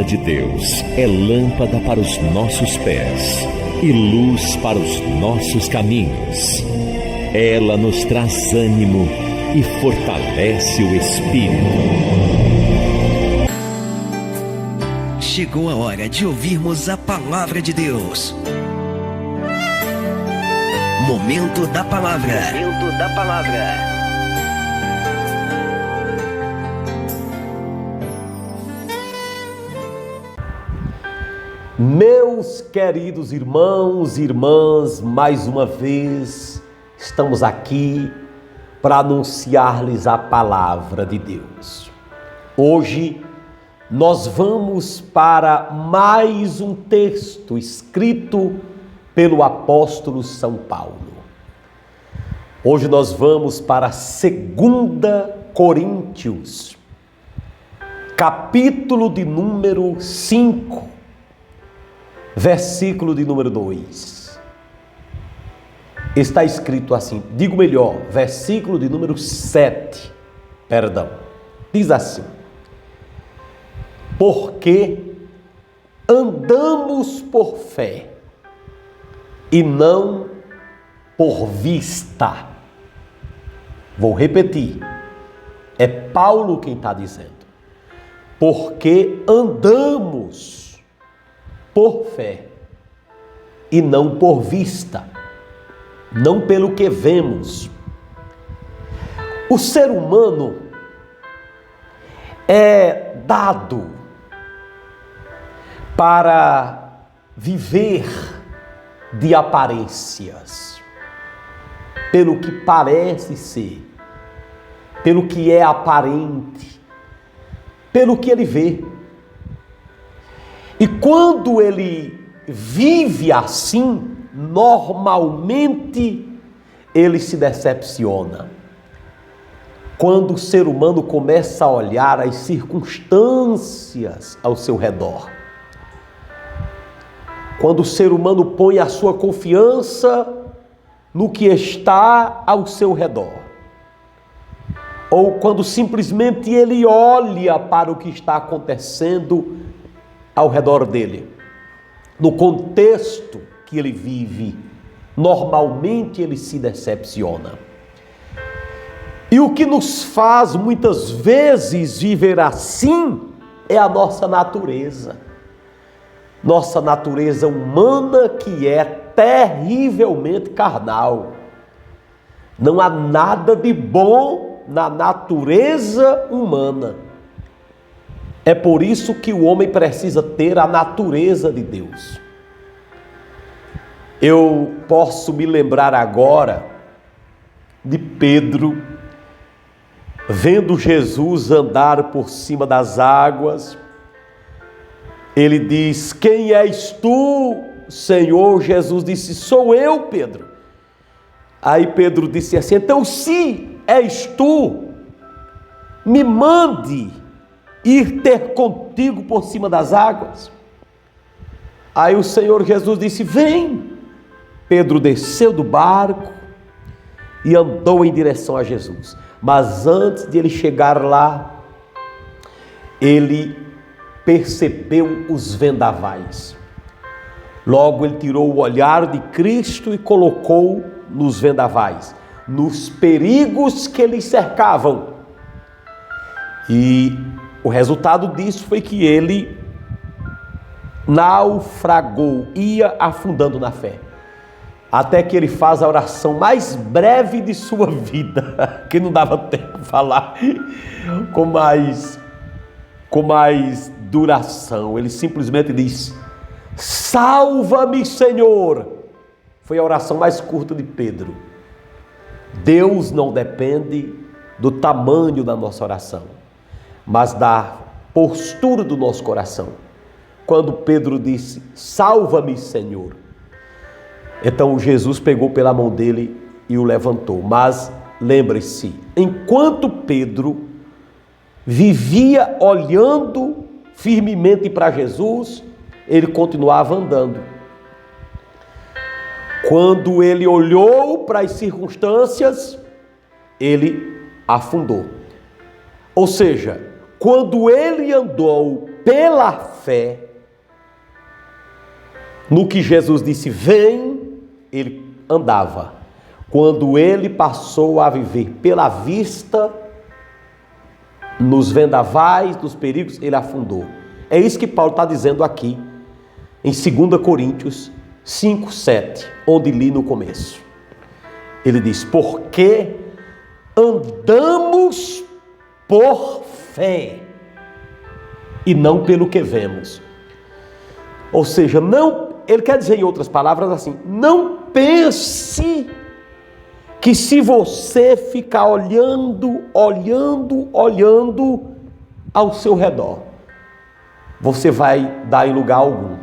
palavra de Deus é lâmpada para os nossos pés e luz para os nossos caminhos. Ela nos traz ânimo e fortalece o espírito. Chegou a hora de ouvirmos a palavra de Deus. Momento da palavra. Momento da palavra. Meus queridos irmãos e irmãs, mais uma vez estamos aqui para anunciar-lhes a palavra de Deus. Hoje nós vamos para mais um texto escrito pelo apóstolo São Paulo. Hoje nós vamos para 2 Coríntios, capítulo de número 5, versículo de número 2. Está escrito assim, digo melhor, versículo de número 7, perdão. Diz assim: porque andamos por fé e não por vista. Vou repetir, é Paulo quem está dizendo. Porque andamos por fé e não por vista, não pelo que vemos. O ser humano é dado para viver de aparências, pelo que parece ser, pelo que é aparente, pelo que ele vê. E quando ele vive assim, normalmente ele se decepciona. Quando o ser humano começa a olhar as circunstâncias ao seu redor, quando o ser humano põe a sua confiança no que está ao seu redor, ou quando simplesmente ele olha para o que está acontecendo ao redor dele, no contexto que ele vive, normalmente ele se decepciona. E o que nos faz muitas vezes viver assim é a nossa natureza humana, que é terrivelmente carnal. Não há nada de bom na natureza humana. É por isso que o homem precisa ter a natureza de Deus. Eu posso me lembrar agora de Pedro, vendo Jesus andar por cima das águas. Ele diz: quem és tu, Senhor? Jesus disse: sou eu, Pedro. Aí Pedro disse assim: então se és tu, me mande ir ter contigo por cima das águas. Aí o Senhor Jesus disse: vem. Pedro desceu do barco e andou em direção a Jesus. Mas antes de ele chegar lá, ele percebeu os vendavais. Logo ele tirou o olhar de Cristo e colocou nos vendavais, nos perigos que lhe cercavam. E o resultado disso foi que ele naufragou, ia afundando na fé, até que ele faz a oração mais breve de sua vida, que não dava tempo de falar com mais duração. Ele simplesmente diz: salva-me, Senhor. Foi a oração mais curta de Pedro. Deus não depende do tamanho da nossa oração, mas da postura do nosso coração. Quando Pedro disse: salva-me, Senhor, então Jesus pegou pela mão dele e o levantou. Mas lembre-se, enquanto Pedro vivia olhando firmemente para Jesus, ele continuava andando. Quando ele olhou para as circunstâncias, ele afundou. Ou seja, quando ele andou pela fé no que Jesus disse, vem, ele andava. Quando ele passou a viver pela vista, nos vendavais, nos perigos, ele afundou. É isso que Paulo está dizendo aqui, em 2 Coríntios 5, 7, onde li no começo. Ele diz, porque andamos por fé e não pelo que vemos. Ou seja, não, ele quer dizer em outras palavras assim, não pense que se você ficar olhando ao seu redor, você vai dar em lugar algum.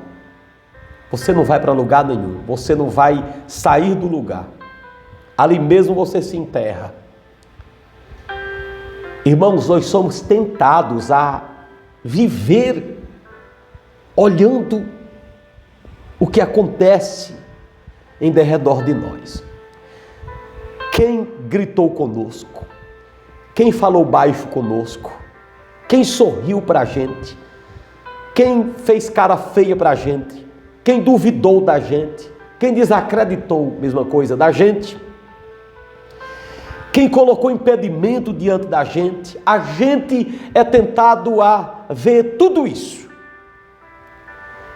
Você não vai para lugar nenhum, você não vai sair do lugar. Ali mesmo você se enterra. Irmãos, nós somos tentados a viver olhando o que acontece em derredor de nós. Quem gritou conosco? Quem falou baixo conosco? Quem sorriu para a gente? Quem fez cara feia para a gente? Quem duvidou da gente? Quem desacreditou, mesma coisa, da gente? Quem colocou impedimento diante da gente? A gente é tentado a ver tudo isso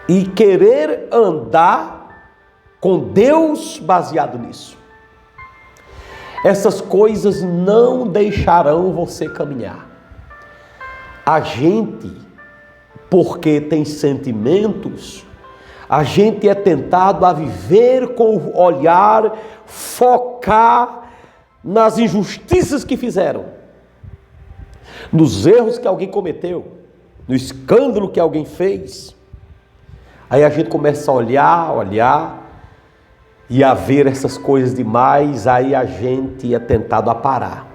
e querer andar com Deus baseado nisso. Essas coisas não deixarão você caminhar. A gente, porque tem sentimentos, a gente é tentado a viver com o olhar, focar nas injustiças que fizeram, nos erros que alguém cometeu, no escândalo que alguém fez. Aí a gente começa a olhar e a ver essas coisas demais, aí a gente é tentado a parar.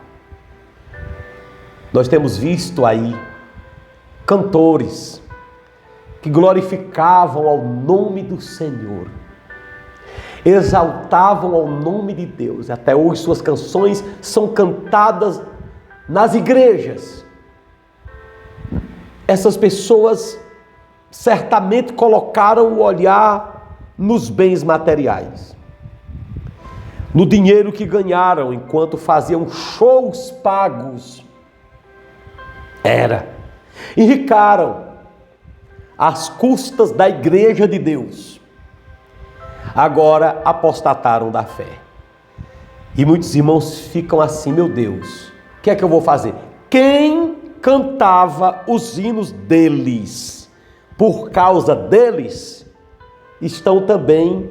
Nós temos visto aí cantores que glorificavam ao nome do Senhor, exaltavam ao nome de Deus. Até hoje suas canções são cantadas nas igrejas. Essas pessoas certamente colocaram o olhar nos bens materiais, no dinheiro que ganharam enquanto faziam shows pagos. Enricaram às custas da igreja de Deus. Agora apostataram da fé. E muitos irmãos ficam assim, meu Deus, o que é que eu vou fazer? Quem cantava os hinos deles, por causa deles, estão também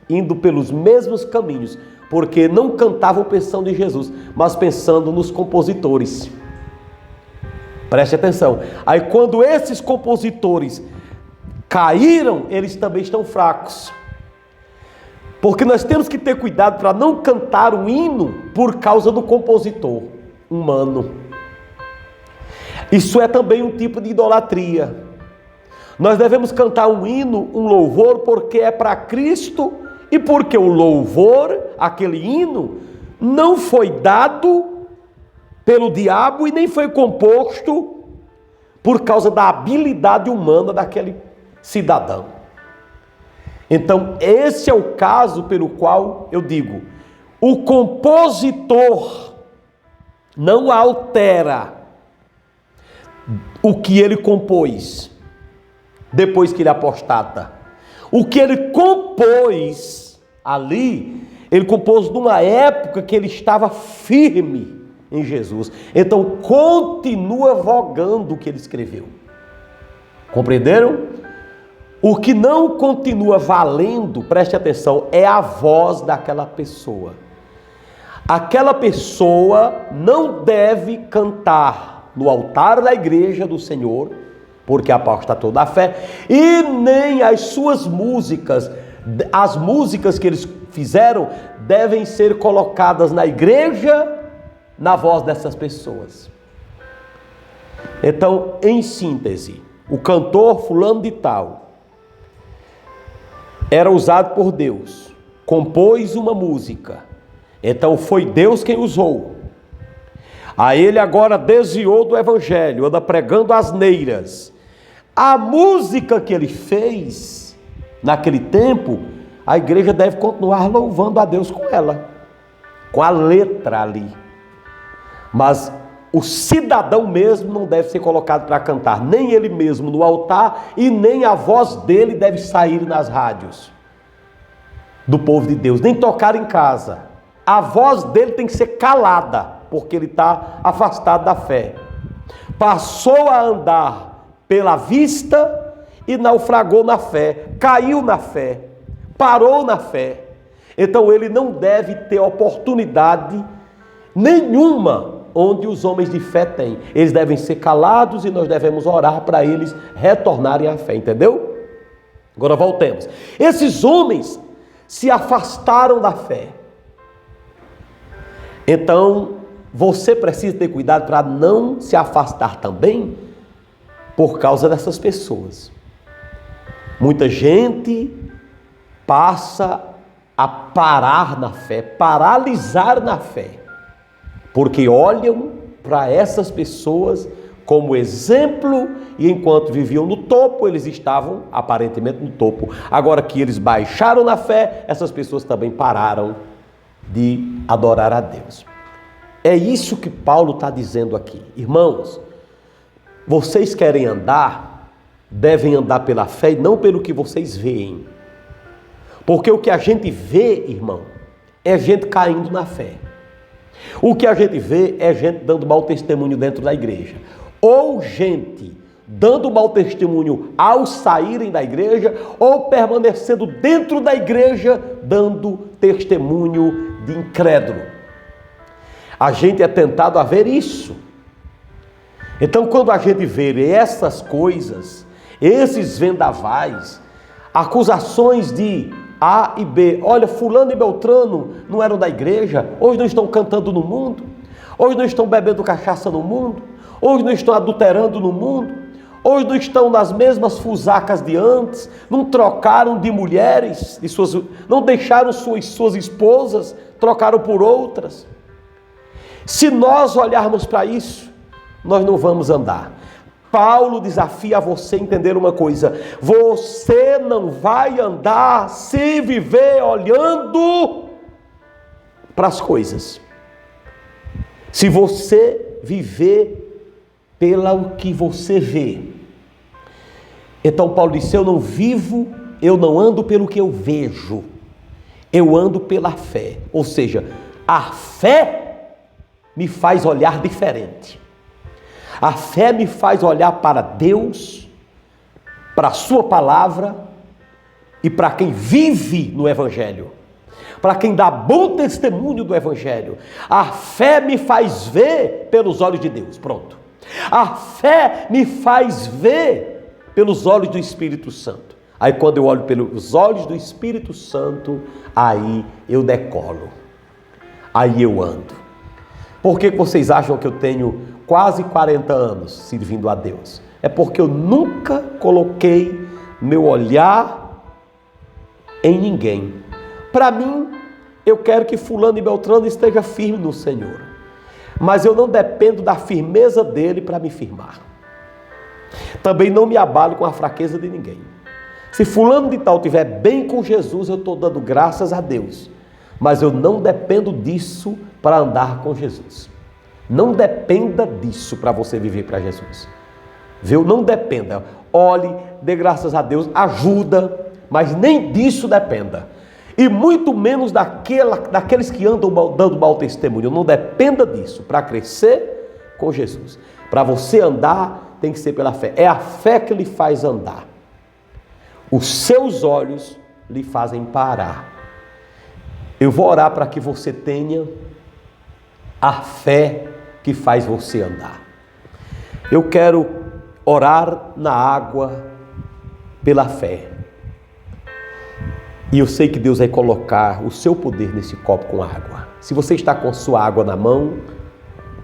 indo pelos mesmos caminhos, porque não cantavam pensando em Jesus, mas pensando nos compositores. Preste atenção. Aí quando esses compositores caíram, eles também estão fracos. Porque nós temos que ter cuidado para não cantar um hino por causa do compositor humano. Isso é também um tipo de idolatria. Nós devemos cantar um hino, um louvor, porque é para Cristo e porque o louvor, aquele hino, não foi dado pelo diabo e nem foi composto por causa da habilidade humana daquele cidadão. Então, esse é o caso pelo qual eu digo, o compositor não altera o que ele compôs depois que ele apostata. O que ele compôs ali, ele compôs numa época que ele estava firme em Jesus. Então, continua vogando o que ele escreveu. Compreenderam? O que não continua valendo, preste atenção, é a voz daquela pessoa. Aquela pessoa não deve cantar no altar da igreja do Senhor, porque apostatou da fé, e nem as suas músicas, as músicas que eles fizeram, devem ser colocadas na igreja, na voz dessas pessoas. Então, em síntese, o cantor fulano de tal era usado por Deus, compôs uma música, então foi Deus quem usou. A ele agora desviou do evangelho, anda pregando asneiras. A música que ele fez naquele tempo, a igreja deve continuar louvando a Deus com ela, com a letra ali. Mas o cidadão mesmo não deve ser colocado para cantar, nem ele mesmo no altar, e nem a voz dele deve sair nas rádios do povo de Deus, nem tocar em casa. A voz dele tem que ser calada, porque ele está afastado da fé. Passou a andar pela vista e naufragou na fé, caiu na fé, parou na fé. Então ele não deve ter oportunidade nenhuma onde os homens de fé têm. Eles devem ser calados e nós devemos orar para eles retornarem à fé, entendeu? Agora voltemos. Esses homens se afastaram da fé. Então, você precisa ter cuidado para não se afastar também por causa dessas pessoas. Muita gente passa a parar na fé, paralisar na fé, porque olham para essas pessoas como exemplo e enquanto viviam no topo, eles estavam aparentemente no topo. Agora que eles baixaram na fé, essas pessoas também pararam de adorar a Deus. É isso que Paulo está dizendo aqui. Irmãos, vocês querem andar, devem andar pela fé e não pelo que vocês veem. Porque o que a gente vê, irmão, é gente caindo na fé. O que a gente vê é gente dando mau testemunho dentro da igreja. Ou gente dando mau testemunho ao saírem da igreja, ou permanecendo dentro da igreja, dando testemunho de incrédulo. A gente é tentado a ver isso. Então, quando a gente vê essas coisas, esses vendavais, acusações de A e B, olha, fulano e Beltrano não eram da igreja, hoje não estão cantando no mundo, hoje não estão bebendo cachaça no mundo, hoje não estão adulterando no mundo, hoje não estão nas mesmas fusacas de antes, não trocaram de mulheres, não deixaram suas esposas, trocaram por outras. Se nós olharmos para isso, nós não vamos andar. Paulo desafia você a entender uma coisa: você não vai andar se viver olhando para as coisas. Se você viver pelo que você vê. Então Paulo disse: eu não ando pelo que eu vejo, eu ando pela fé. Ou seja, a fé me faz olhar diferente. A fé me faz olhar para Deus, para a sua palavra e para quem vive no Evangelho, para quem dá bom testemunho do Evangelho. A fé me faz ver pelos olhos de Deus, pronto. A fé me faz ver pelos olhos do Espírito Santo. Aí quando eu olho pelos olhos do Espírito Santo, aí eu decolo, aí eu ando. Por que vocês acham que eu tenho quase 40 anos servindo a Deus? É porque eu nunca coloquei meu olhar em ninguém. Para mim, eu quero que fulano e beltrano esteja firme no Senhor, mas eu não dependo da firmeza dele para me firmar. Também não me abalo com a fraqueza de ninguém. Se fulano de tal estiver bem com Jesus, eu estou dando graças a Deus, mas eu não dependo disso para andar com Jesus. Não dependa disso para você viver para Jesus. Viu? Não dependa. Olhe, dê graças a Deus, ajuda, mas nem disso dependa. E muito menos daqueles que andam dando mau testemunho. Não dependa disso para crescer com Jesus. Para você andar, tem que ser pela fé. É a fé que lhe faz andar. Os seus olhos lhe fazem parar. Eu vou orar para que você tenha a fé que faz você andar. Eu quero orar na água pela fé. E eu sei que Deus vai colocar o seu poder nesse copo com água. Se você está com sua água na mão,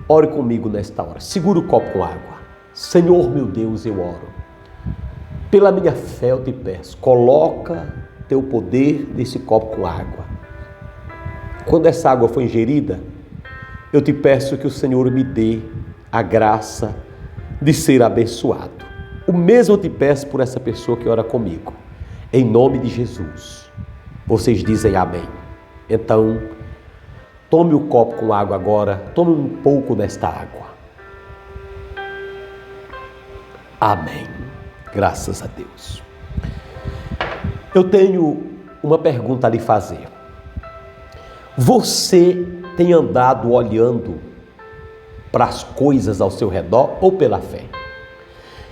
ore comigo nesta hora. Segura o copo com água. Senhor meu Deus, eu oro. Pela minha fé eu te peço, coloca teu poder nesse copo com água. Quando essa água for ingerida, eu te peço que o Senhor me dê a graça de ser abençoado. O mesmo eu te peço por essa pessoa que ora comigo. Em nome de Jesus. Vocês dizem amém. Então, tome o copo com água agora. Tome um pouco desta água. Amém. Graças a Deus. Eu tenho uma pergunta a lhe fazer. Você tem andado olhando para as coisas ao seu redor ou pela fé?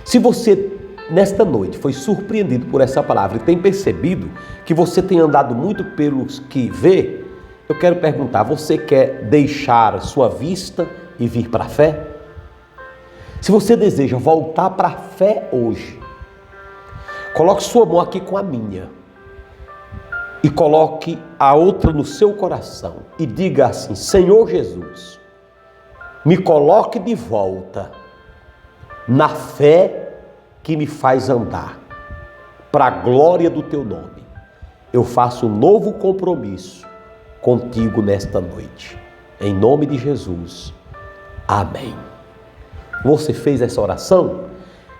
Se você, nesta noite, foi surpreendido por essa palavra e tem percebido que você tem andado muito pelos que vê, eu quero perguntar, você quer deixar sua vista e vir para a fé? Se você deseja voltar para a fé hoje, coloque sua mão aqui com a minha e coloque a outra no seu coração e diga assim: Senhor Jesus, me coloque de volta na fé que me faz andar para a glória do teu nome. Eu faço um novo compromisso contigo nesta noite. Em nome de Jesus. Amém. Você fez essa oração?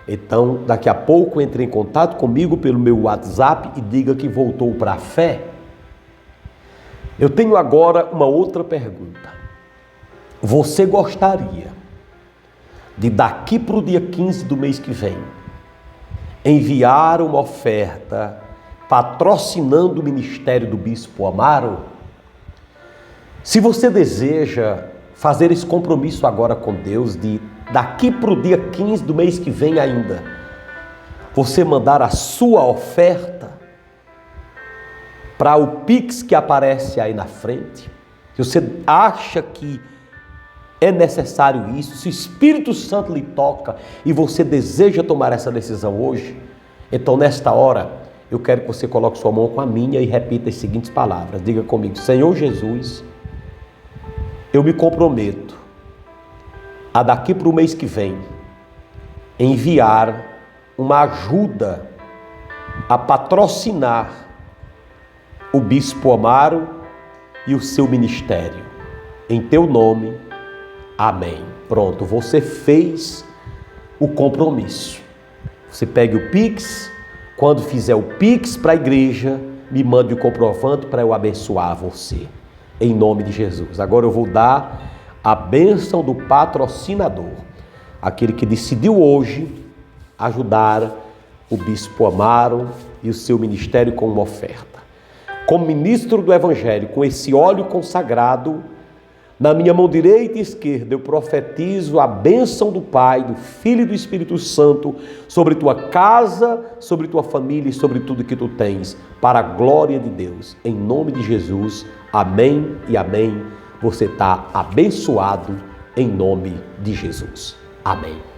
Então, daqui a pouco entre em contato comigo pelo meu WhatsApp e diga que voltou para a fé. Eu tenho agora uma outra pergunta. Você gostaria de daqui para o dia 15 do mês que vem enviar uma oferta patrocinando o ministério do Bispo Amaro? Se você deseja fazer esse compromisso agora com Deus de daqui para o dia 15 do mês que vem ainda, você mandar a sua oferta para o Pix que aparece aí na frente, se você acha que é necessário isso, se o Espírito Santo lhe toca e você deseja tomar essa decisão hoje, então nesta hora eu quero que você coloque sua mão com a minha e repita as seguintes palavras. Diga comigo: Senhor Jesus, eu me comprometo a daqui para o mês que vem enviar uma ajuda a patrocinar o Bispo Amaro e o seu ministério. Em teu nome, amém. Pronto, você fez o compromisso. Você pegue o Pix, quando fizer o Pix para a igreja, me mande o comprovante para eu abençoar você. Em nome de Jesus. Agora eu vou dar a bênção do patrocinador, aquele que decidiu hoje ajudar o Bispo Amaro e o seu ministério com uma oferta. Como ministro do Evangelho, com esse óleo consagrado, na minha mão direita e esquerda, eu profetizo a bênção do Pai, do Filho e do Espírito Santo sobre tua casa, sobre tua família e sobre tudo que tu tens, para a glória de Deus. Em nome de Jesus, amém e amém. Você está abençoado em nome de Jesus. Amém.